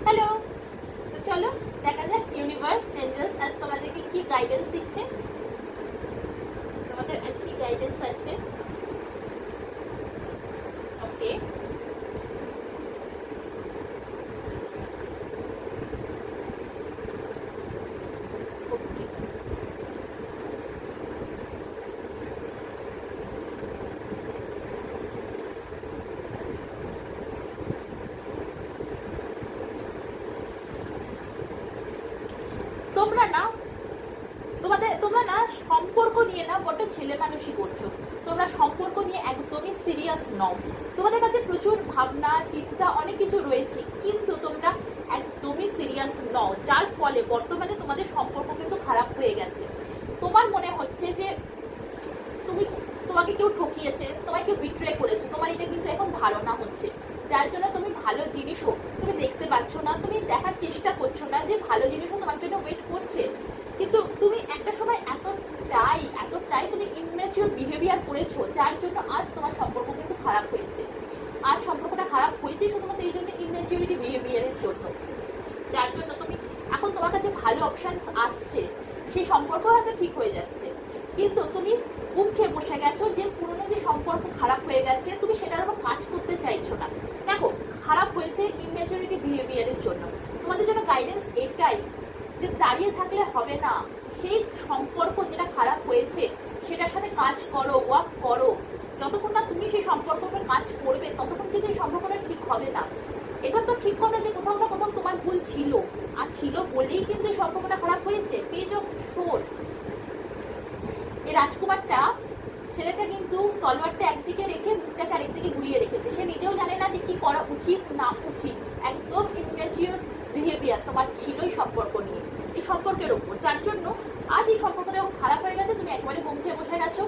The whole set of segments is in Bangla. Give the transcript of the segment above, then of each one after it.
হ্যালো। তো চলো দেখা যাক ইউনিভার্স এঞ্জেলস আজ তোমাদেরকে কি গাইডেন্স দিচ্ছে। তোমাদের আজ কি গাইডেন্স আছে? ওকে, তোমরা না তোমরা না সম্পর্ক নিয়ে না বড্ড ছেলে মানুষই করছো। তোমরা সম্পর্ক নিয়ে একদমই সিরিয়াস নও। তোমাদের কাছে প্রচুর ভাবনা চিন্তা অনেক কিছু রয়েছে, কিন্তু তোমরা একদমই সিরিয়াস নও, যার ফলে বর্তমানে তোমাদের সম্পর্ক কিন্তু খারাপ হয়ে গেছে। তোমার মনে হচ্ছে যে তোমাকে কেউ ঠকিয়েছে, তোমাকে কেউ বিট্রে করেছে, তোমার এটা কিন্তু এখন ধারণা হচ্ছে, যার জন্য তুমি ভালো জিনিসও তুমি দেখতে পাচ্ছ না, তুমি দেখার চেষ্টা করছো না যে ভালো জিনিসও তোমার জন্য ওয়েট করছে। কিন্তু তুমি একটা সময় এতটাই তুমি ইনম্যাচিওর বিহেভিয়ার করেছো, যার জন্য আজ তোমার সম্পর্ক কিন্তু খারাপ হয়েছে। আজ সম্পর্কটা খারাপ হয়েছে শুধুমাত্র এই জন্য, ইনম্যাচিওরিটি বিহেভিয়ারের জন্য, যার জন্য তুমি এখন তোমার কাছে ভালো অপশানস আসছে, সেই সম্পর্ক হয়তো ঠিক হয়ে যাচ্ছে, কিন্তু তুমি ঘুম খেয়ে বসে গেছো যে পুরনো যে সম্পর্ক খারাপ হয়ে গেছে তুমি সেটার উপর কাজ করতে চাইছো না। দেখো, খারাপ হয়েছে ইনম্যাচুরিটি বিহেভিয়ারের জন্য। তোমাদের জন্য গাইডেন্স এটাই যে দাঁড়িয়ে থাকলে হবে না, সেই সম্পর্ক যেটা খারাপ হয়েছে সেটার সাথে কাজ করো, ওয়ার্ক করো। যতক্ষণ না তুমি সেই সম্পর্কটা কাজ করবে ততক্ষণ কিন্তু এই সম্পর্কটা ঠিক হবে না। এটা তো ঠিক কথা যে কোথাও না কোথাও তোমার ভুল ছিল, আর ছিল বলেই কিন্তু এই সম্পর্কটা খারাপ হয়েছে। পেজ অফ সোর্স, এই রাজকুমারটা ছেলেটা কিন্তু তলোয়ারটা একদিকে রেখে মুখটাকে আরেকদিকে ঘুরিয়ে রেখেছে। সে নিজেও জানে না যে কি করা উচিত না উচিত। একদম ইনম্যাচিওর বিহেভিয়ার তোমার ছিল এই সম্পর্ক নিয়ে, এই সম্পর্কের ওপর, যার জন্য আজ এই সম্পর্কটা যখন খারাপ হয়ে গেছে তুমি একবারে ঘুম খেয়ে বসে গেছো।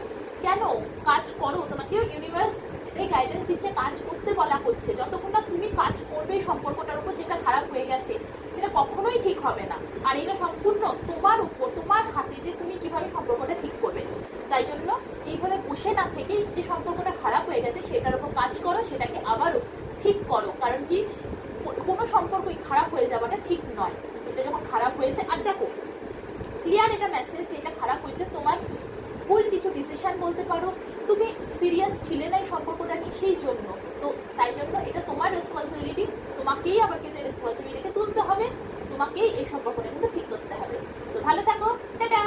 কেন? কাজ করো। তোমাকেও ইউনিভার্স এটাই গাইডেন্স দিচ্ছে, কাজ করতে বলা হচ্ছে। যতক্ষণ না তুমি কাজ করবে এই সম্পর্কটার উপর যেটা খারাপ হয়ে গেছে সেটা কখনোই ঠিক হবে না। আর এটা সম্পূর্ণ তোমার উপর, তোমার হাতে যে তুমি কিভাবে সম্পর্কটা ঠিক করবে। তাই জন্য এইভাবে বসে না থেকে যে সম্পর্কটা খারাপ হয়ে গেছে সেটার উপর কাজ করো, সেটাকে আবারও ঠিক করো। কারণ কি, কোনো সম্পর্কই খারাপ হয়ে যাওয়াটা ঠিক নয়। এটা যখন খারাপ হয়েছে, আর দেখো ক্লিয়ার এটা মেসেজ যে এটা খারাপ হয়েছে তোমার ভুল কিছু ডিসিশন বলতে পারো, তুমি সিরিয়াস ছিলে না এই সম্পর্কটা নিয়ে, সেই জন্য। তো তাই জন্য এটা তোমার রেসপন্সিবিলিটি, তোমাকেই আবার কিন্তু এই রেসপন্সিবিলিটিকে তুলতে হবে, তোমাকেই এই সম্পর্কটা কিন্তু ঠিক করতে হবে। সো ভালো থাকো, টাটা।